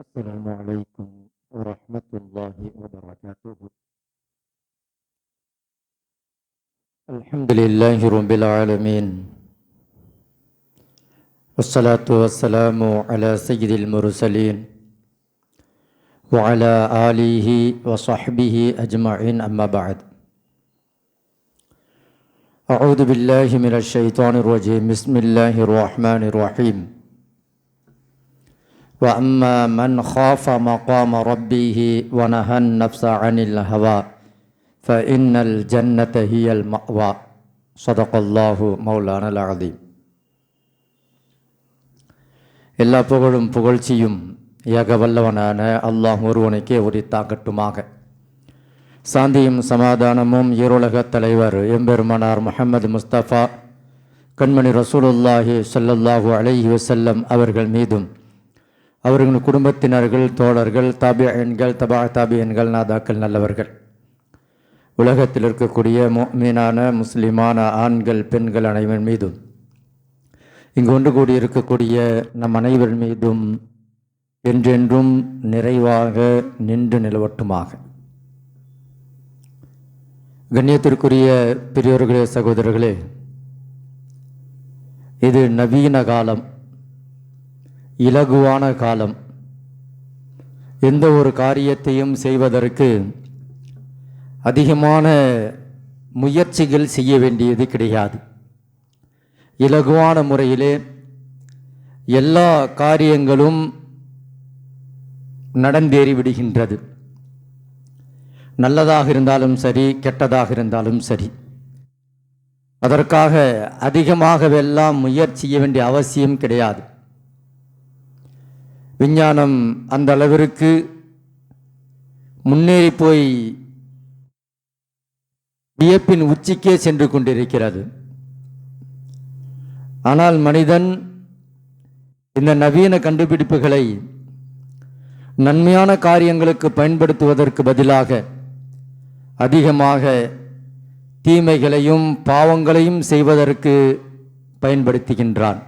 السلام عليكم ورحمة الله وبركاته. الحمد لله رب العالمين، والصلاة والسلام على سيد المرسلين وعلى آله وصحبه أجمعين، أما بعد. أعوذ بالله من الشيطان الرجيم. بسم الله الرحمن الرحيم. وأما من خاف مقام ربه ونهى النفس عن الهوى فإن الجنة هي المأوى. صدق الله مولانا العظيم. எல்லா புகழும் புகழ்ச்சியும் ஏக வல்லவனான அல்லாஹ் ஒருவனுக்கே உரித்தாகட்டுமாக. சாந்தியும் சமாதானமும் ஈருலகத் தலைவர் எம்பெருமானார் முஹம்மது முஸ்தபா கண்மணி ரசூலுல்லாஹி ஸல்லல்லாஹு அலைஹி வஸல்லம் அவர்கள் மீதும், அவர்கள் குடும்பத்தினர்கள், தோழர்கள், தாபியன்கள், தபா தாபியன்கள், நாதாக்கள், நல்லவர்கள், உலகத்தில் இருக்கக்கூடிய முஃமினான முஸ்லிமான ஆண்கள், பெண்கள் அனைவர் மீதும், இங்கு ஒன்று கூடி இருக்கக்கூடிய நம் அனைவர் மீதும் என்றென்றும் நிறைவாக நின்று நிலவட்டுமாக. கண்ணியத்திற்குரிய பெரியோர்களே, சகோதரர்களே, இது நவீன காலம், இலகுவான காலம். எந்த ஒரு காரியத்தையும் செய்வதற்கு அதிகமான முயற்சிகள் செய்ய வேண்டியது கிடையாது. இலகுவான முறையிலே எல்லா காரியங்களும் நடந்தேறி விடுகின்றது. நல்லதாக இருந்தாலும் சரி, கெட்டதாக இருந்தாலும் சரி. அதற்காக அதிகமாகவெல்லாம் முயற்சி செய்ய வேண்டிய அவசியம் கிடையாது. விஞ்ஞானம் அந்த அளவிற்கு முன்னேறி போய் வியப்பின் உச்சிக்கே சென்று கொண்டிருக்கிறது. ஆனால் மனிதன் இந்த நவீன கண்டுபிடிப்புகளை நன்மையான காரியங்களுக்கு பயன்படுத்துவதற்கு பதிலாக அதிகமாக தீமைகளையும் பாவங்களையும் செய்வதற்கு பயன்படுத்துகின்றான்.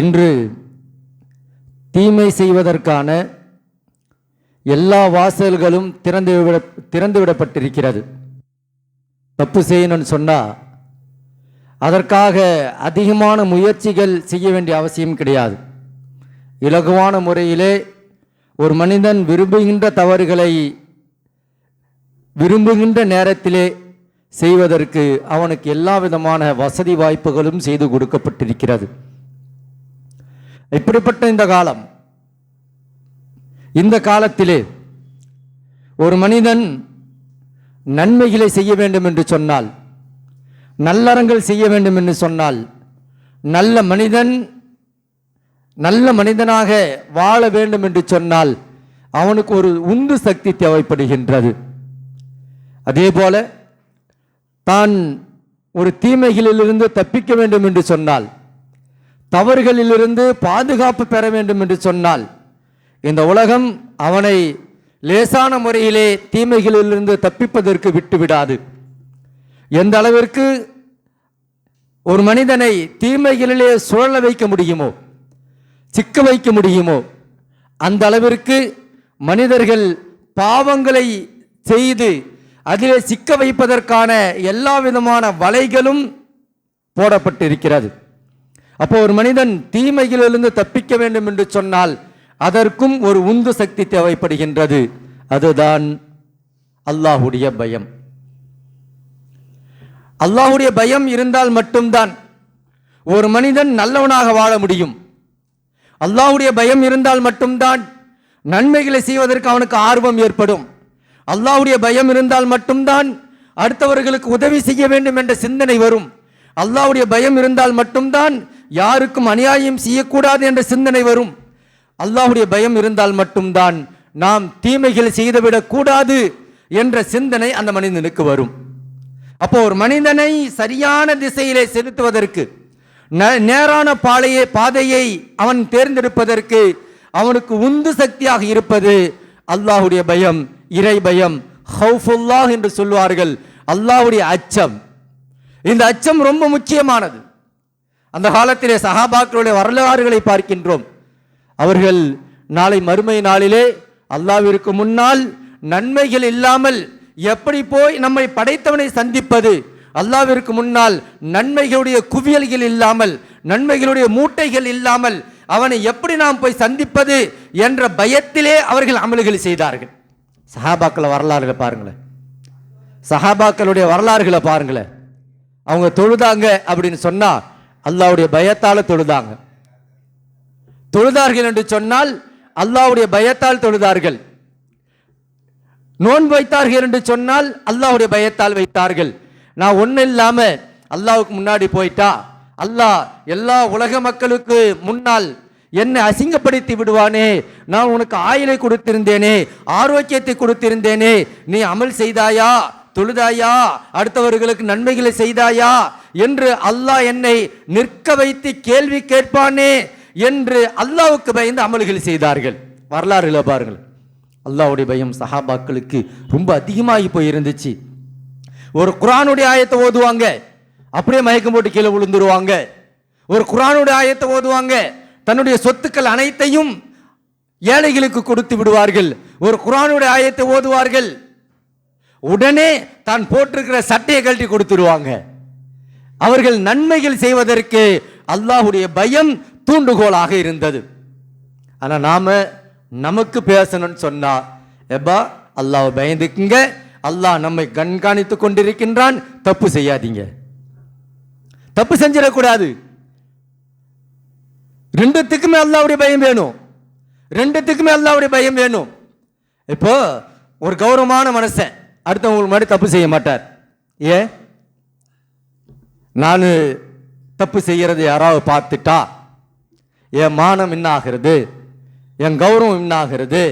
இன்று தீமை செய்வதற்கான எல்லா வாசல்களும் திறந்துவிடப்பட்டிருக்கிறது. தப்பு செய்யணும்னு சொன்னால் அதற்காக அதிகமான முயற்சிகள் செய்ய வேண்டிய அவசியம் கிடையாது. இலகுவான முறையிலே ஒரு மனிதன் விரும்புகின்ற தவறுகளை விரும்புகின்ற நேரத்திலே செய்வதற்கு அவனுக்கு எல்லா விதமான வசதி வாய்ப்புகளும் செய்து கொடுக்கப்பட்டிருக்கிறது. இப்படிப்பட்ட இந்த காலத்திலே ஒரு மனிதன் நன்மைகளை செய்ய வேண்டும் என்று சொன்னால், நல்லறங்கள் செய்ய வேண்டும் என்று சொன்னால், நல்ல மனிதனாக வாழ வேண்டும் என்று சொன்னால் அவனுக்கு ஒரு உந்து சக்தி தேவைப்படுகின்றது. அதே போல தான் ஒரு தீமைகளிலிருந்து தப்பிக்க வேண்டும் என்று சொன்னால், தவறுகளிலிருந்து பாதுகாப்பு பெற வேண்டும் என்று சொன்னால், இந்த உலகம் அவனை லேசான முறையிலே தீமைகளிலிருந்து தப்பிப்பதற்கு விட்டுவிடாது. எந்த அளவிற்கு ஒரு மனிதனை தீமைகளிலே சுழல வைக்க முடியுமோ, சிக்க வைக்க முடியுமோ, அந்த அளவிற்கு மனிதர்கள் பாவங்களை செய்து அதிலே சிக்க வைப்பதற்கான எல்லா விதமான வலைகளும் போடப்பட்டிருக்கிறது. அப்போ ஒரு மனிதன் தீமைகளிலிருந்து தப்பிக்க வேண்டும் என்று சொன்னால் அதற்கும் ஒரு உந்து சக்தி தேவைப்படுகின்றது. அதுதான் அல்லாஹுடைய பயம். அல்லாஹுடைய பயம் இருந்தால் மட்டும்தான் ஒரு மனிதன் நல்லவனாக வாழ முடியும். அல்லாஹுடைய பயம் இருந்தால் மட்டும்தான் நன்மைகளை செய்வதற்கு அவனுக்கு ஆர்வம் ஏற்படும். அல்லாஹுடைய பயம் இருந்தால் மட்டும்தான் அடுத்தவர்களுக்கு உதவி செய்ய வேண்டும் என்ற சிந்தனை வரும். அல்லாஹுடைய பயம் இருந்தால் மட்டும்தான் யாருக்கும் அநியாயம் செய்யக்கூடாது என்ற சிந்தனை வரும். அல்லாஹுடைய பயம் இருந்தால் மட்டும்தான் நாம் தீமைகள் செய்துவிடக் கூடாது என்ற சிந்தனை அந்த மனிதனுக்கு வரும். அப்போ ஒரு மனிதனை சரியான திசையிலே செலுத்துவதற்கு, நேரான பாதையை அவன் தேர்ந்தெடுப்பதற்கு அவனுக்கு உந்து சக்தியாக இருப்பது அல்லாஹுடைய பயம், இறை பயம், ஹவுஃபுல்லாஹ் என்று சொல்வார்கள். அல்லாஹுடைய அச்சம். இந்த அச்சம் ரொம்ப முக்கியமானது. அந்த காலத்திலே சஹாபாக்களுடைய வரலாறுகளை பார்க்கின்றோம். அவர்கள் நாளை மறுமை நாளிலே அல்லாஹ்விற்கு முன்னால் நன்மைகள் இல்லாமல் எப்படி போய் நம்மை படைத்தவனை சந்திப்பது, அல்லாஹ்விற்கு முன்னால் நன்மைகளுடைய குவியல்கள் இல்லாமல், நன்மைகளுடைய மூட்டைகள் இல்லாமல் அவனை எப்படி நாம் போய் சந்திப்பது என்ற பயத்திலே அவர்கள் அமல்கள் செய்தார்கள். சஹாபாக்கள் வரலாறுகளை பாருங்களேன், சஹாபாக்களுடைய வரலாறுகளை பாருங்களேன். அவங்க தொழுதாங்க அப்படின்னு சொன்னா அல்லாஹ்வுடைய பயத்தால தொழுதாங்க. தொழுதார்கள் என்று சொன்னால் அல்லாஹ்வுடைய பயத்தால் தொழுதார்கள். நோன்பு வைத்தார்கள் என்று சொன்னால் அல்லாஹ்வுடைய பயத்தால் வைத்தார்கள். நான் ஒன்றும் இல்லாம அல்லாஹ்வுக்கு முன்னாடி போயிட்டா அல்லாஹ் எல்லா உலக மக்களுக்கு முன்னால் என்னை அசிங்கப்படுத்தி விடுவானே, நான் உனக்கு ஆயுளை கொடுத்திருந்தேனே, ஆரோக்கியத்தை கொடுத்திருந்தேனே, நீ அமல் செய்தாயா, தொழுதாயா, அடுத்தவர்களுக்கு நன்மைகளை செய்தாயா என்று அல்லாஹ் என்னை நிற்க வைத்து கேள்வி கேட்பானே என்று அல்லாஹ்வுக்கு பயந்து அமல்கள் செய்தார்கள். வரலாறுல பாருங்கள், அல்லாஹ்வுடைய பயம் சஹாபாக்களுக்கு ரொம்ப அதிகமாகி போய் இருந்துச்சு. ஒரு குர்ஆனுடைய ஆயத்தை ஓதுவாங்க, அப்படியே மயக்கம் போட்டு கீழே விழுந்துருவாங்க. ஒரு குர்ஆனுடைய ஆயத்தை ஓதுவாங்க, தன்னுடைய சொத்துக்கள் அனைத்தையும் ஏழைகளுக்கு கொடுத்து விடுவார்கள். ஒரு குர்ஆனுடைய ஆயத்தை ஓதுவார்கள், உடனே தான் போட்டிருக்கிற சட்டையை கழட்டி கொடுத்துருவாங்க. அவர்கள் நன்மைகள் செய்வதற்கு அல்லாஹ்வுடைய பயம் தூண்டுகோலாக இருந்தது. ஆனா நாம நமக்கு பேசணும்னு சொன்னா, எப்பா அல்லாஹ் பயந்துக்குங்க, அல்லாஹ் நம்மை கண்காணித்து கொண்டிருக்கின்றான், தப்பு செய்யாதீங்க, தப்பு செஞ்சிடக்கூடாது. ரெண்டுத்துக்குமே அல்லாஹ்வுடைய பயம் வேணும், ரெண்டுத்துக்குமே அல்லாஹ்வுடைய பயம் வேணும். இப்போ ஒரு கௌரவமான மனுஷன் அடுத்தவங்களுக்கு முன்னாடி தப்பு செய்ய மாட்டார். ஏன்? நான் தப்பு செய்யறது யாராவது பார்த்துட்டா என் மானம் என்ன ஆகிறது, என் கௌரவம் என்ன ஆகிறது,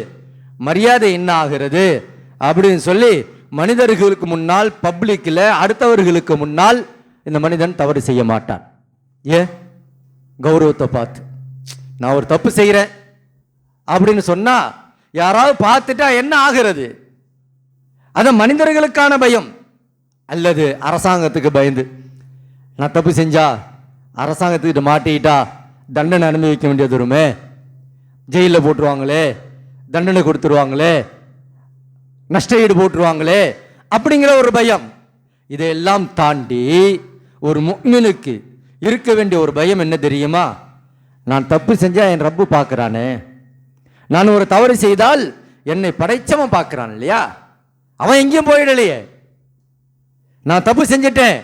மரியாதை என்ன ஆகிறது அப்படின்னு சொல்லி மனிதர்களுக்கு முன்னால், பப்ளிக்கில் அடுத்தவர்களுக்கு முன்னால் இந்த மனிதன் தவறு செய்ய மாட்டான். ஏன்? கௌரவத்தை பார்த்து. நான் ஒரு தப்பு செய்கிறேன் அப்படின்னு சொன்னா யாராவது பார்த்துட்டா என்ன ஆகிறது? அது மனிதர்களுக்கான பயம் அல்லது அரசாங்கத்துக்கு பயந்து, நான் தப்பு செஞ்சா அரசாங்கத்துக்கிட்ட மாட்டிக்கிட்டா தண்டனை அனுபவிக்க வேண்டியது வருமே, ஜெயிலில் போட்டுருவாங்களே, தண்டனை கொடுத்துருவாங்களே, நஷ்ட ஈடு போட்டுருவாங்களே அப்படிங்கிற ஒரு பயம். இதையெல்லாம் தாண்டி ஒரு முஃமினுக்கு இருக்க வேண்டிய ஒரு பயம் என்ன தெரியுமா? நான் தப்பு செஞ்சா என் ரப்பு பார்க்கிறானே, நான் ஒரு தவறு செய்தால் என்னை படைச்சவன் பார்க்கிறான் இல்லையா, அவன் எங்கேயும் போயிடலையே. நான் தப்பு செஞ்சிட்டேன்,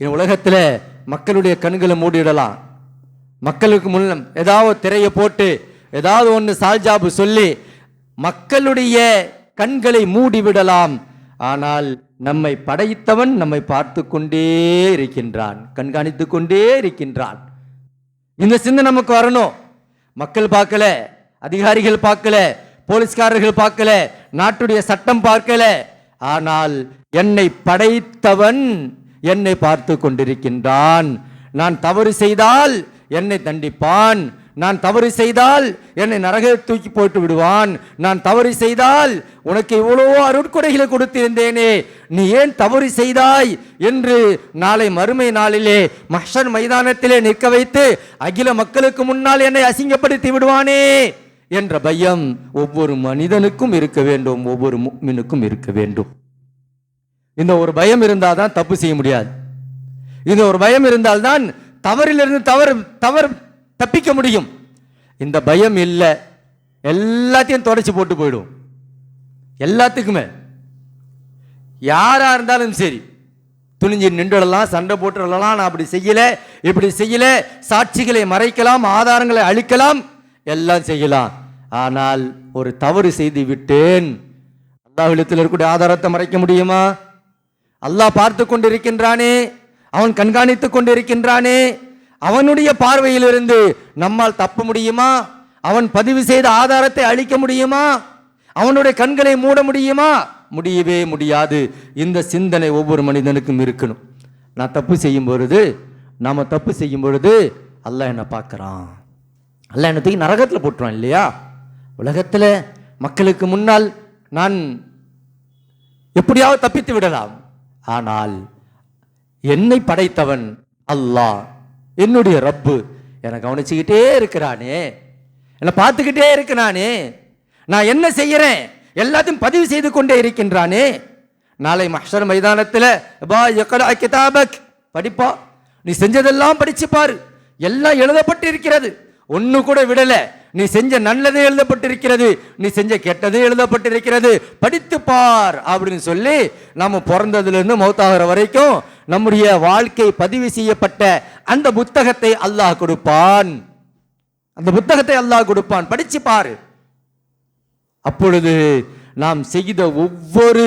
என் உலகத்தில் மக்களுடைய கண்களை மூடிடலாம், மக்களுக்கு முன்ன ஏதாவது திரையை போட்டு ஏதாவது ஒன்று சால்ஜாபு சொல்லி மக்களுடைய கண்களை மூடிவிடலாம். ஆனால் நம்மை படைத்தவன் நம்மை பார்த்து கொண்டே இருக்கின்றான், கண்காணித்து கொண்டே இருக்கின்றான். இந்த சிந்தனை நமக்கு வரணும். மக்கள் பார்க்கல, அதிகாரிகள் பார்க்கல, போலீஸ்காரர்கள் பார்க்கல, நாட்டுடைய சட்டம் பார்க்கல, ஆனால் என்னை படைத்தவன் என்னை பார்த்து கொண்டிருக்கின்றான். நான் தவறு செய்தால் என்னை தண்டிப்பான், நான் தவறு செய்தால் என்னை நரகத்தில் தூக்கி போட்டு விடுவான், நான் தவறு செய்தால் உனக்கு இவ்வளவோ அருட்கொடைகளை கொடுத்திருந்தேனே, நீ ஏன் தவறு செய்தாய் என்று நாளை மறுமை நாளிலே மஹ்ஷர் மைதானத்திலே நிற்க வைத்து அகில மக்களுக்கு முன்னால் என்னை அசிங்கப்படுத்தி விடுவானே என்ற பயம் ஒவ்வொரு மனிதனுக்கும் இருக்க வேண்டும், ஒவ்வொரு முஃமினுக்கும் இருக்க வேண்டும். இந்த ஒரு பயம் இருந்தால் தான் தப்பு செய்ய முடியாது. இந்த ஒரு பயம் இருந்தால்தான் தவறிலிருந்து தவறு தப்பிக்க முடியும். இந்த பயம் இல்லை, எல்லாத்தையும் தொடச்சி போட்டு போயிடும். எல்லாத்துக்குமே யாரா இருந்தாலும் சரி துணிஞ்சு நின்றுடலாம், சண்டை போட்டுடலாம், நான் அப்படி செய்யல இப்படி செய்யல, சாட்சிகளை மறைக்கலாம், ஆதாரங்களை அழிக்கலாம், எல்லாம் செய்யலாம். ஆனால் ஒரு தவறு செய்து விட்டேன், அல்லாஹ்விடத்தில் இருக்கக்கூடிய ஆதாரத்தை மறைக்க முடியுமா? அல்லாஹ் பார்த்து கொண்டிருக்கின்றானே, அவன் கண்காணித்து கொண்டிருக்கின்றானே, அவனுடைய பார்வையிலிருந்து நம்மால் தப்ப முடியுமா? அவன் பதிவு செய்த ஆதாரத்தை அழிக்க முடியுமா? அவனுடைய கண்களை மூட முடியுமா? முடியவே முடியாது. இந்த சிந்தனை ஒவ்வொரு மனிதனுக்கும் இருக்கணும். நான் தப்பு செய்யும் பொழுது, நாம தப்பு செய்யும் பொழுது அல்லாஹ் என்ன பார்க்கறான், அல்லாஹ் என்ன தூக்கி நரகத்தில் போட்டுறான் இல்லையா? உலகத்தில் மக்களுக்கு முன்னால் நான் எப்படியாவது தப்பித்து விடலாம், ஆனால் என்னை படைத்தவன் அல்லாஹ், என்னுடைய ரப்பு என்னை கவனிச்சுக்கிட்டே இருக்கிறானே, என்னை பார்த்துக்கிட்டே இருக்கிறானே, நான் என்ன செய்யறேன் எல்லாத்தையும் பதிவு செய்து கொண்டே இருக்கின்றானே. நாளை மஹ்ஷர் மைதானத்தில் கிதாபக் படிப்பா, நீ செஞ்சதெல்லாம் படிச்சு பாரு, எல்லாம் எழுதப்பட்டு இருக்கிறது, ஒன்னு கூட விடல. நீ செஞ்ச நல்லது எழுதப்பட்டிருக்கிறது, நீ செஞ்ச கெட்டது எழுதப்பட்டிருக்கிறது, படித்து பார் அப்படின்னு சொல்லி நம்ம பிறந்ததுலேருந்து மௌத்தாகிற வரைக்கும் நம்முடைய வாழ்க்கை பதிவு செய்யப்பட்ட அந்த புத்தகத்தை அல்லாஹ் கொடுப்பான். அந்த புத்தகத்தை அல்லாஹ் கொடுப்பான், படிச்சு பாரு. அப்பொழுது நாம் செய்த ஒவ்வொரு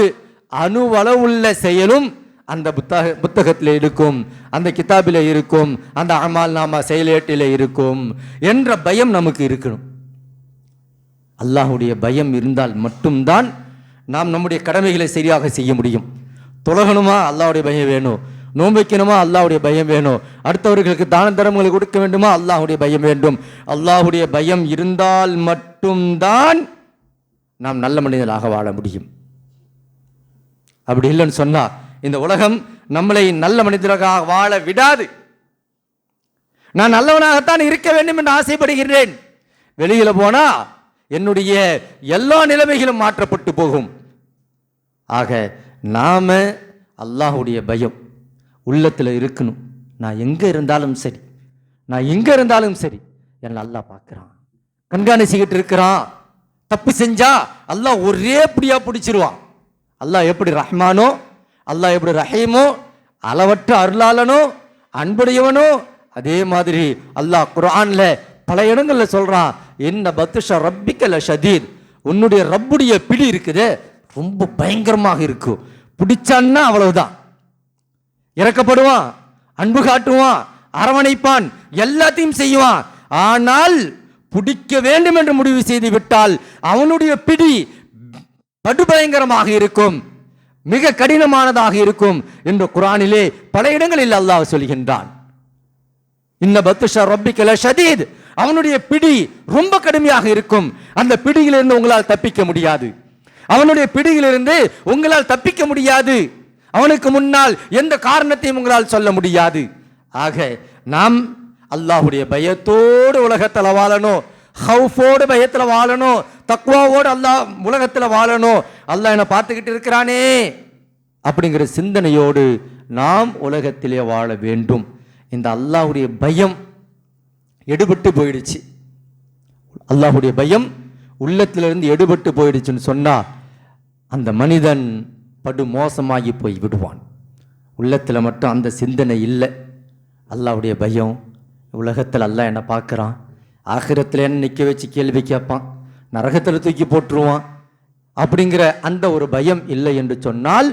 அணுவளவுள்ள செயலும் அந்த புத்தகத்தில் இருக்கும், அந்த கிதாபில் இருக்கும், அந்த அமால் நாம செயலேட்டில் இருக்கும் என்ற பயம் நமக்கு இருக்கணும். அல்லாஹுடைய பயம் இருந்தால் மட்டும்தான் நாம் நம்முடைய கடமைகளை சரியாக செய்ய முடியும். தொழகணுமா, அல்லாஹுடைய பயம் வேணும். நோன்பு வைக்கணுமா, அல்லாஹுடைய பயம் வேணும். அடுத்தவர்களுக்கு தான தர்மங்களை கொடுக்க வேண்டுமா, அல்லாஹுடைய பயம் வேண்டும். அல்லாஹுடைய பயம் இருந்தால் மட்டும்தான் நாம் நல்ல மனிதனாக வாழ முடியும். அப்படி இல்லைன்னு சொன்னா இந்த உலகம் நம்மளை நல்ல மனிதனாக வாழ விடாது. நான் நல்லவனாகத்தான் இருக்க வேண்டும் என்று ஆசைப்படுகிறேன், வெளியில போனா என்னுடைய எல்லா நிலைமைகளும் மாற்றப்பட்டு போகும். ஆக நாம அல்லாஹுடைய பயம் உள்ளத்துல இருக்கணும். நான் எங்க இருந்தாலும் சரி, நான் எங்க இருந்தாலும் சரி, என்ன அல்லாஹ் பார்க்கிறான், கண்காணிச்சுக்கிட்டு இருக்கிறான். தப்பு செஞ்சா அல்லாஹ் ஒரே பிடியா பிடிச்சிருவான். அல்லாஹ் எப்படி ரஹ்மானோ, அல்லாஹ் எப்படி ரஹீமோ, அளவற்ற அருளாளனோ, அன்புடையவனோ, அதே மாதிரி அல்லாஹ் குர்ஆன்ல பல இடங்கள்ல சொல்றான், என்ன பத்ஷ ரப்பிக்க லஷதீத், உன்னுடைய ரப்புடைய பிடி இருக்குது ரொம்ப பயங்கரமாக இருக்கும். பிடிச்சான்னா அவ்வளவுதான், இறக்கப்படுவான், அன்பு காட்டுவான், அரவணைப்பான், எல்லாத்தையும் செய்வான். ஆனால் பிடிக்க வேண்டும் என்று முடிவு செய்து விட்டால் அவனுடைய பிடி படுபயங்கரமாக இருக்கும், மிக கடினமானதாக இருக்கும் என்று குர்ஆனிலே பல இடங்களில் அல்லாஹ் சொல்கின்றான். இன்ன பத்ஷ ரப்பிக லஷதீத், அவனுடைய பிடி ரொம்ப கடுமையாக இருக்கும். அந்த பிடியிலிருந்து உங்களால் தப்பிக்க முடியாது, அவனுடைய பிடியிலிருந்து உங்களால் தப்பிக்க முடியாது. அவனுக்கு முன்னால் எந்த காரணத்தையும் உங்களால் சொல்ல முடியாது. ஆக நாம் அல்லாஹுடைய பயத்தோடு உலகத்தில் வாழணும், ஹவுஃபோடு பயத்தில் வாழணும், தக்வாவோடு அல்லாஹ் உலகத்தில் வாழணும். அல்லாஹ் என்ன பார்த்துக்கிட்டு இருக்கிறானே அப்படிங்கிற சிந்தனையோடு நாம் உலகத்திலே வாழ வேண்டும். இந்த அல்லாஹுடைய பயம் எடுபட்டு போயிடுச்சு, அல்லாஹுடைய பயம் உள்ளத்திலிருந்து எடுபட்டு போயிடுச்சுன்னு சொன்னா அந்த மனிதன் படு மோசமாகி போய் விடுவான். உள்ளத்தில் மட்டும் அந்த சிந்தனை இல்லை, அல்லாஹ்வுடைய பயம், உலகத்தில் அல்லாஹ் என்ன பார்க்குறான், ஆகிரத்தில் என்ன நிற்க வச்சு கேள்வி கேட்பான், நரகத்தில் தூக்கி போட்டுருவான் அப்படிங்கிற அந்த ஒரு பயம் இல்லை என்று சொன்னால்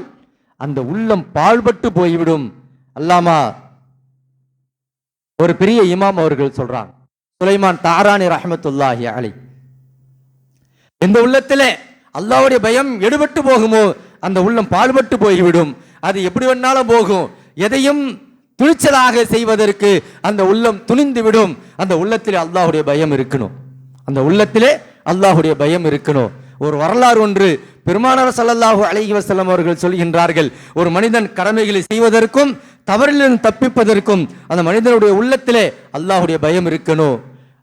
அந்த உள்ளம் பாழ்பட்டு போய்விடும். அல்லாமா ஒரு பெரிய இமாம் அவர்கள் சொல்றாங்க, சுலைமான் தாரானி ரஹ்மத்துல்லாஹி அலைஹி, எந்த உள்ளத்திலே அல்லாஹ்வுடைய பயம் எடுபட்டு போகுமோ அந்த உள்ளம் பாழ்பட்டு போய்விடும். அது எப்படி வேணாலும் போகும், எதையும் துணிச்சலாக செய்வதற்கு அந்த உள்ளம் துணிந்து விடும். அந்த உள்ளத்திலே அல்லாஹ்வுடைய பயம் இருக்கணும், அந்த உள்ளத்திலே அல்லாஹ்வுடைய பயம் இருக்கணும். ஒரு வரலாறு ஒன்று பெருமானார் ஸல்லல்லாஹு அலைஹி வஸல்லம் அவர்கள் சொல்கின்றார்கள், ஒரு மனிதன் கடமைகளை செய்வதற்கும் தவறிலிருந்து தப்பிப்பதற்கும் அந்த மனிதனுடைய உள்ளத்திலே அல்லாஹ்வுடைய பயம் இருக்கணும்,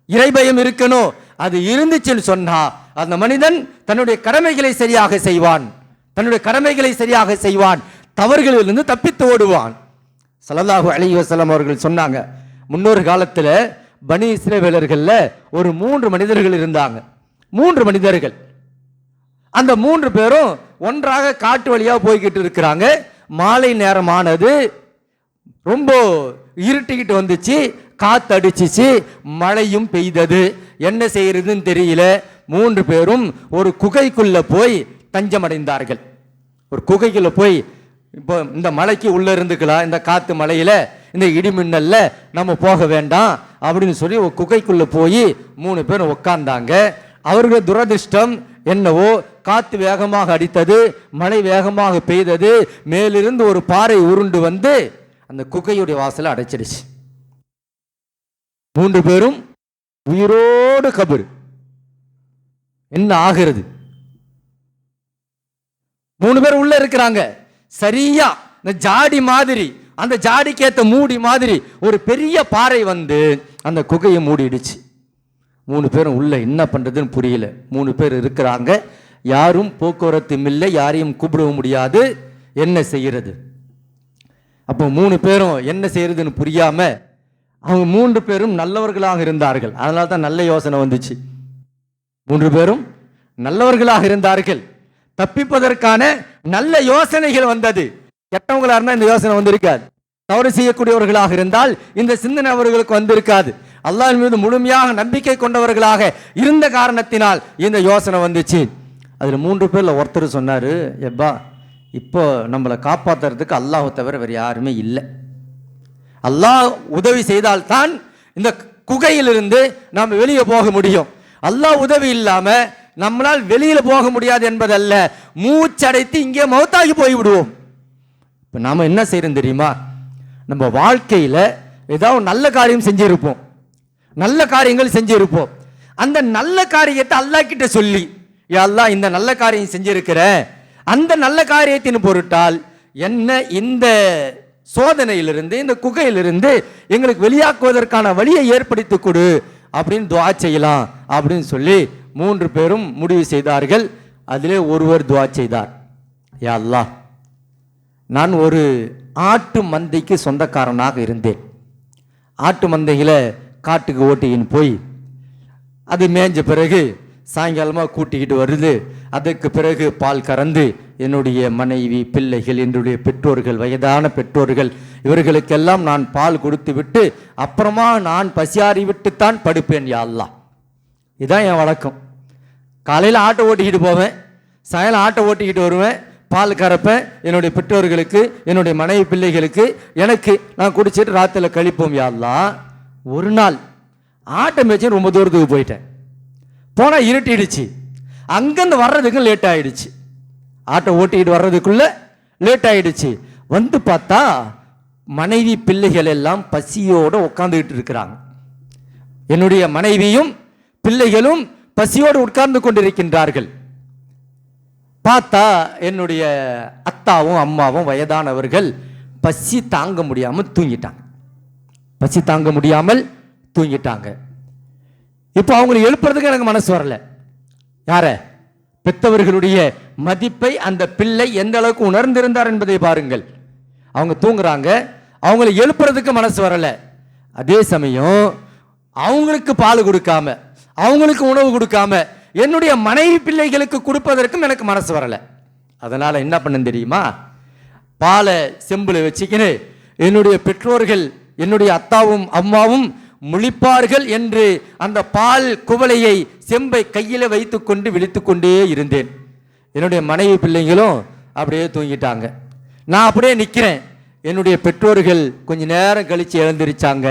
இறை பயம் இருக்கணும். அது இருந்துச்சுன்னு சொன்னா அந்த மனிதன் தன்னுடைய கடமைகளை சரியாக செய்வான், தன்னுடைய கடமைகளை சரியாக செய்வான், தவறுகளிலிருந்து தப்பித்து ஓடுவான். ஸல்லல்லாஹு அலைஹி வஸல்லம் அவர்கள் சொன்னாங்க, முன்னொரு காலத்தில் பனி இஸ்ரவேலர்கள்ல ஒரு 3 மனிதர்கள் இருந்தாங்க. 3 மனிதர்கள், அந்த 3 பேரும் ஒன்றாக காட்டு வழியா போய்கிட்டு இருக்கிறாங்க. மாலை நேரமானது, ரொம்ப இருட்டிக்கிட்டு வந்துச்சு, காத்து அடிச்சிச்சு, மழையும் பெய்தது. என்ன செய்யறதுன்னு தெரியல. 3 பேரும் ஒரு குகைக்குள்ள போய் தஞ்சம் அடைந்தார்கள். ஒரு குகைக்குள்ள போய், இப்போ இந்த மலைக்கு உள்ள இருந்துக்கலாம், இந்த காத்து மலையில இந்த இடிமின்னல்ல நம்ம போக வேண்டாம் அப்படின்னு சொல்லி ஒரு குகைக்குள்ள போய் 3 பேரும் உட்கார்ந்தாங்க. அவர்கள் துரதிர்ஷ்டம் என்னவோ, காத்து வேகமாக அடித்தது, மழை வேகமாக பெய்தது, மேலிருந்து ஒரு பாறை உருண்டு வந்து அந்த குகையுடைய வாசலை அடைச்சிடுச்சு. 3 பேரும் உயிரோடு கபர். என்ன ஆகிறது? 3 பேர் உள்ள இருக்கிறாங்க. சரியா இந்த ஜாடி மாதிரி, அந்த ஜாடிக்கு ஏத்த மூடி மாதிரி ஒரு பெரிய பாறை வந்து அந்த குகையை மூடிடுச்சு. 3 பேரும் உள்ள என்ன பண்ணுறதுன்னு புரியல. 3 பேர் இருக்கிறாங்க, யாரும் போக்குவரத்தும் இல்லை, யாரையும் கூப்பிடவும் முடியாது, என்ன செய்கிறது? அப்போ 3 பேரும் என்ன செய்யறதுன்னு புரியாம அவங்க 3 பேரும் நல்லவர்களாக இருந்தார்கள். அதனால தான் நல்ல யோசனை வந்துச்சு. 3 பேரும் நல்லவர்களாக இருந்தார்கள், தப்பிப்பதற்கான நல்ல யோசனைகள் வந்தது. கெட்டவங்களா இருந்தால் இந்த யோசனை வந்திருக்காது. தவறு செய்யக்கூடியவர்களாக இருந்தால் இந்த சிந்தனை அவர்களுக்கு வந்திருக்காது. அல்லாஹ் மீது முழுமையாக நம்பிக்கை கொண்டவர்களாக இருந்த காரணத்தினால் இந்த யோசனை வந்துச்சு. அதில் 3 பேரில் ஒருத்தர் சொன்னார், எப்பா இப்போ நம்மளை காப்பாற்றுறதுக்கு அல்லாஹ் தவிர வேறு யாருமே இல்லை. அல்லாஹ் உதவி செய்தால்தான் இந்த குகையிலிருந்து நாம் வெளியே போக முடியும். அல்லாஹ் உதவி இல்லாமல் நம்மளால் வெளியில் போக முடியாது என்பதல்ல, மூச்சடைத்து இங்கே மௌத்தாகி போய்விடுவோம். இப்போ நாம் என்ன செய்யறோம் தெரியுமா? நம்ம வாழ்க்கையில் ஏதாவது நல்ல காரியம் செஞ்சிருப்போம், நல்ல காரியங்கள் செஞ்சிருப்போம். அந்த நல்ல காரியத்தை அல்லாஹ் கிட்ட சொல்லி, யா அல்லாஹ் இந்த நல்ல காரியம் செஞ்சிருக்கிற, அந்த நல்ல காரியத்தின் பொருட்டால் என்ன இந்த சோதனையிலிருந்து இந்த குகையிலிருந்து எங்களுக்கு வெளியாக்குவதற்கான வழியை ஏற்படுத்தி கொடு அப்படின்னு துஆ செய்யலாம் அப்படின்னு சொல்லி 3 பேரும் முடிவு செய்தார்கள். அதிலே ஒருவர் துஆ செய்தார், யா அல்லாஹ் நான் ஒரு ஆட்டு மந்தைக்கு சொந்தக்காரனாக இருந்தேன். ஆட்டு மந்தைகளை காட்டுக்கு ஓட்டின்னு போய் அது மேய்ஞ்ச பிறகு சாயங்காலமாக கூட்டிக்கிட்டு வருது. அதற்கு பிறகு பால் கறந்து என்னுடைய மனைவி, பிள்ளைகள், என்னுடைய பெற்றோர்கள், வயதான பெற்றோர்கள், இவர்களுக்கெல்லாம் நான் பால் கொடுத்து விட்டு அப்புறமா நான் பசியாறி விட்டுத்தான் படுப்பேன். யா அல்லாஹ் இதுதான் என் வழக்கம். காலையில் ஆட்டை ஓட்டிக்கிட்டு போவேன், சாயங்காலம் ஆட்டை ஓட்டிக்கிட்டு வருவேன், பால் கறப்பேன், என்னுடைய பெற்றோர்களுக்கு, என்னுடைய மனைவி, பிள்ளைகளுக்கு, எனக்கு நான் குடிச்சிட்டு ராத்திரியில் கழிப்போம். யா அல்லாஹ் ஒரு நாள் ஆட்டை மேய்ச்சி ரொம்ப தூரத்துக்கு போயிட்டேன். போனால் இருட்டிடுச்சு, அங்கேருந்து வர்றதுக்கு லேட் ஆகிடுச்சு, ஆட்டை ஓட்டிக்கிட்டு வர்றதுக்குள்ள லேட் ஆகிடுச்சு. வந்து பார்த்தா மனைவி, பிள்ளைகள் எல்லாம் பசியோடு உட்காந்துக்கிட்டு இருக்கிறாங்க. என்னுடைய மனைவியும் பிள்ளைகளும் பசியோடு உட்கார்ந்து கொண்டிருக்கின்றார்கள். பார்த்தா என்னுடைய அத்தாவும் அம்மாவும் வயதானவர்கள் பசி தாங்க முடியாமல் தூங்கிட்டாங்க. பசி தாங்க முடியாமல் தூங்கிட்டாங்க. இப்போ அவங்களை எழுப்புறதுக்கு எனக்கு மனசு வரல. யார? பெற்றவர்களுடைய மதிப்பை அந்த பிள்ளை எந்த அளவுக்கு உணர்ந்திருந்தார் என்பதை பாருங்கள். அவங்க தூங்குறாங்க, அவங்களை எழுப்புறதுக்கு மனசு வரல. அதே சமயம் அவங்களுக்கு பால் கொடுக்காம, அவங்களுக்கு உணவு கொடுக்காம என்னுடைய மனைவி பிள்ளைகளுக்கு கொடுப்பதற்கும் எனக்கு மனசு வரல. அதனால என்ன பண்ண தெரியுமா? பாலை செம்புல வச்சுக்கின்னு என்னுடைய பெற்றோர்கள், என்னுடைய அத்தாவும் அம்மாவும் முழிப்பார்கள் என்று அந்த பால் குவளையை, செம்பை கையில் வைத்துக்கொண்டு விழித்து கொண்டே இருந்தேன். என்னுடைய மனைவி பிள்ளைங்களும் அப்படியே தூங்கிட்டாங்க. நான் அப்படியே நிற்கிறேன். என்னுடைய பெற்றோர்கள் கொஞ்ச நேரம் கழித்து எழுந்திருச்சாங்க.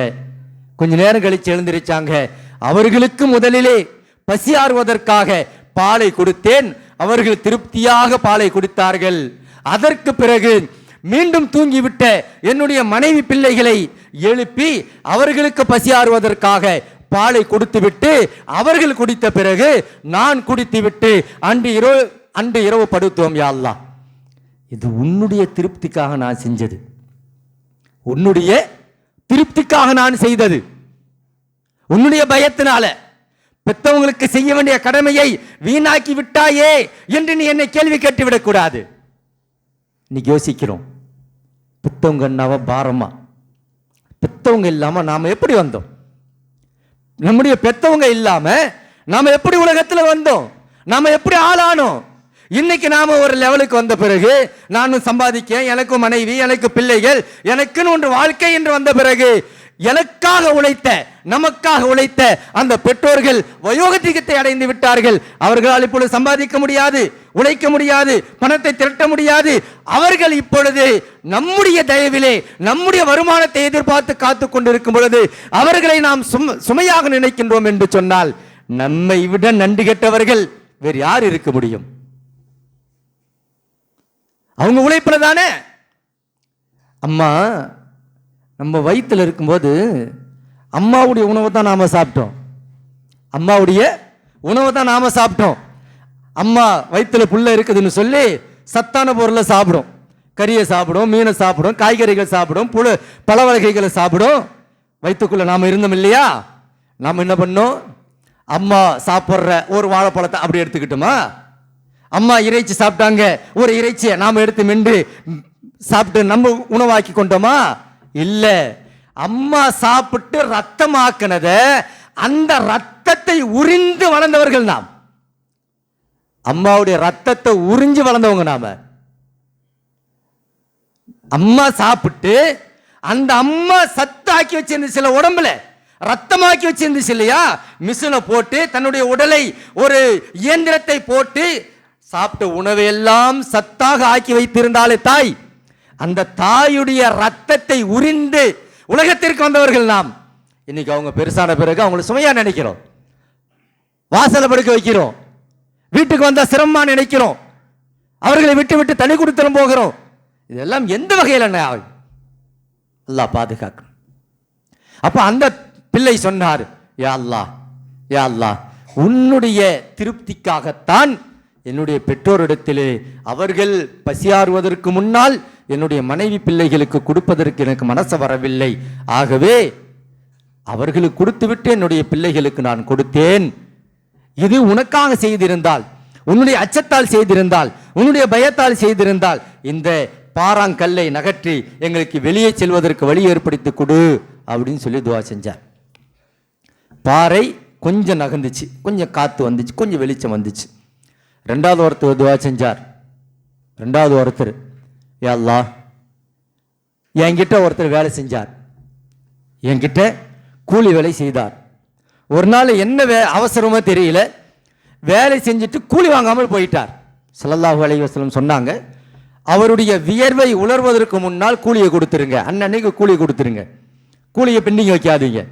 அவர்களுக்கு முதலிலே பசியாறுவதற்காக பாலை கொடுத்தேன். அவர்கள் திருப்தியாக பாலை குடித்தார்கள். அதற்கு பிறகு மீண்டும் தூங்கிவிட்ட என்னுடைய மனைவி பிள்ளைகளை எழுப்பி அவர்களுக்கு பசியாறுவதற்காக பாலை கொடுத்துவிட்டு அவர்கள் குடித்த பிறகு நான் குடித்துவிட்டு அன்று இரவு படுத்தோம். யா அல்லாஹ் இது உன்னுடைய திருப்திக்காக நான் செஞ்சது, உன்னுடைய திருப்திக்காக நான் செய்தது. உன்னுடைய பயத்தினால பெற்றவங்களுக்கு செய்ய வேண்டிய கடமையை வீணாக்கி விட்டாயே என்று நீ என்னை கேள்வி கேட்டுவிடக் கூடாது. இன்னைக்கு யோசிக்கிறோம், பெற்றவங்க என்னவா பாரமா? பெற்றவங்க இல்லாம நாம எப்படி வந்தோம்? நம்முடைய பெற்றவங்க இல்லாம நாம எப்படி உலகத்தில் வந்தோம்? நாம எப்படி ஆளானோம்? இன்னைக்கு நாம ஒரு லெவலுக்கு வந்த பிறகு நானும் சம்பாதிக்க, எனக்கு மனைவி, எனக்கு பிள்ளைகள், எனக்குன்னு ஒன்று வாழ்க்கை என்று வந்த பிறகு எனக்காக உழைத்த, நமக்காக உழைத்த அந்த பெற்றோர்கள் வயோதிகத்தை அடைந்து விட்டார்கள். அவர்களால் இப்பொழுது சம்பாதிக்க முடியாது, உழைக்க முடியாது, பணத்தை திரட்ட முடியாது. அவர்கள் இப்பொழுது நம்முடைய தயவிலே நம்முடைய வருமானத்தை எதிர்பார்த்து காத்து கொண்டிருக்கும் பொழுது அவர்களை நாம் சுமையாக நினைக்கின்றோம் என்று சொன்னால் நம்மை விட நன்றி கெட்டவர்கள் வேறு யார் இருக்க முடியும்? அவங்க உழைப்புல தானே. அம்மா நம்ம வயிற்றில் இருக்கும்போது அம்மாவுடைய உணவை தான் நாம் சாப்பிட்டோம். அம்மா வயிற்றில் புள்ள இருக்குதுன்னு சொல்லி சத்தான பொருளை சாப்பிடும். கறியை சாப்பிடும், மீனை சாப்பிடும், காய்கறிகள் சாப்பிடும், பழ வகைகளை சாப்பிடும். வயிற்றுக்குள்ள நாம் இருந்தோம் இல்லையா? நாம் என்ன பண்ணோம்? அம்மா சாப்பிட்ற ஒரு வாழைப்பழத்தை அப்படி எடுத்துக்கிட்டோமா? அம்மா இறைச்சி சாப்பிட்டாங்க, ஒரு இறைச்சியை நாம் எடுத்து மென்று சாப்பிட்டு நம்ம உணவாக்கி கொண்டோமா? இல்ல. அம்மா சாப்பிட்டு ரத்தமாக்கினத அந்த ரத்தத்தை உறிந்து வளர்ந்தவர்கள் நாம். அம்மாவுடைய ரத்தத்தை உறிஞ்சு வளர்ந்தவங்க நாம. அம்மா சாப்பிட்டு அந்த அம்மா சத்தாக்கி வச்சிருந்துச்சு சில உடம்புல, ரத்தமாக்கி வச்சிருந்துச்சு இல்லையா? மிஷினை போட்டு தன்னுடைய உடலை ஒரு இயந்திரத்தை போட்டு சாப்பிட்ட உணவையெல்லாம் சத்தாக ஆக்கி வைத்திருந்தாலே தாய், அந்த தாயுடைய ரத்தத்தை உறிந்து உலகத்திற்கு வந்தவர்கள் நாம். இன்னைக்கு அவங்க பெருசான பிறகு அவங்களை சுமையா நினைக்கிறோம், வாசலை படுக்க வைக்கிறோம், வீட்டுக்கு வந்தா சிரமமா நினைக்கிறோம், அவர்களை விட்டு விட்டு தனி கொடுத்துரும் போகிறோம். இதெல்லாம் எந்த வகையில் அல்லாஹ் பாதுகாக்கணும். அப்ப அந்த பிள்ளை சொன்னார், யா அல்லாஹ், யா அல்லாஹ், உன்னுடைய திருப்திக்காகத்தான் என்னுடைய பெற்றோரிடத்திலே அவர்கள் பசியாறுவதற்கு முன்னால் என்னுடைய மனைவி பிள்ளைகளுக்கு கொடுப்பதற்கு எனக்கு மனசு வரவில்லை. ஆகவே அவர்களுக்கு கொடுத்துவிட்டு என்னுடைய பிள்ளைகளுக்கு நான் கொடுத்தேன். இது உனக்காக செய்திருந்தால், உன்னுடைய அச்சத்தால் செய்திருந்தால், உன்னுடைய பயத்தால் செய்திருந்தால் இந்த பாறாங்கல்லை நகற்றி எங்களுக்கு வெளியே செல்வதற்கு வழி ஏற்படுத்தி கொடு அப்படின்னு சொல்லி துவா செஞ்சார். பாறை கொஞ்சம் நகர்ந்துச்சு, கொஞ்சம் காத்து வந்துச்சு, கொஞ்சம் வெளிச்சம் வந்துச்சு. ரெண்டாவது ஒருத்தர் துவா செஞ்சார். ரெண்டாவது ஒருத்தர், யா அல்லாஹ், என்கிட்ட ஒருத்தர் வேலை செஞ்சார், என்கிட்ட கூலி வேலை செய்தார். ஒரு நாள் என்ன அவசரமோ தெரியல, வேலை செஞ்சுட்டு கூலி வாங்காமல் போயிட்டார். ஸல்லல்லாஹு அலைஹி வஸல்லம் சொன்னாங்க, அவருடைய வியர்வை உலர்வதற்கு முன்னால் கூலியை கொடுத்துருங்க, அன்னைக்கு கூலி கொடுத்துருங்க, கூலியை பெண்டிங் வைக்காதீங்க.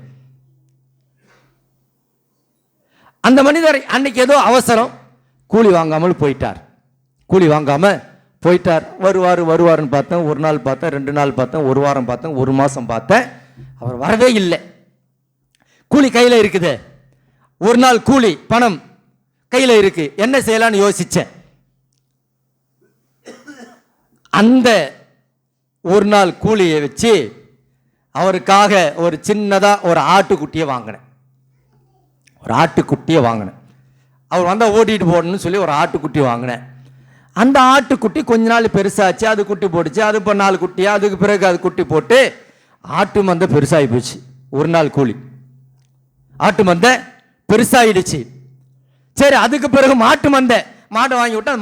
அந்த மனிதர் அன்னைக்கு ஏதோ அவசரம், கூலி வாங்காமல் போயிட்டார். கூலி வாங்காம போயிட்டார். வருவாருன்னு பார்த்தேன், ஒரு நாள் பார்த்தேன், 2 நாள் பார்த்தேன், ஒரு வாரம் பார்த்தேன், ஒரு மாசம் பார்த்தேன், அவர் வரவே இல்லை. கூலி கையில் இருக்குது, ஒரு நாள் கூலி பணம் கையில் இருக்கு, என்ன செய்யலான்னு யோசிச்சேன். அந்த ஒரு நாள் கூலியை வச்சு அவருக்காக ஒரு சின்னதா ஒரு ஆட்டுக்குட்டியை வாங்கினேன். ஒரு ஆட்டுக்குட்டியை வாங்கினேன். அவர் வந்தால் ஓட்டிட்டு போடணும்னு சொல்லி ஒரு ஆட்டுக்குட்டி வாங்கினேன். அந்த ஆட்டுக்குட்டி கொஞ்ச நாள் பெருசாச்சு, அது குட்டி போட்டுச்சு, அது இப்போ 4 குட்டியா, அதுக்கு பிறகு அது குட்டி போட்டு ஆட்டு மந்தை பெருசாகி போச்சு. ஒரு நாள் கூலி ஆட்டு மந்தை பெருசாயிடுச்சு. சரி, அதுக்கு பிறகு மாட்டு மந்தை, மாட்டை வாங்கி விட்டா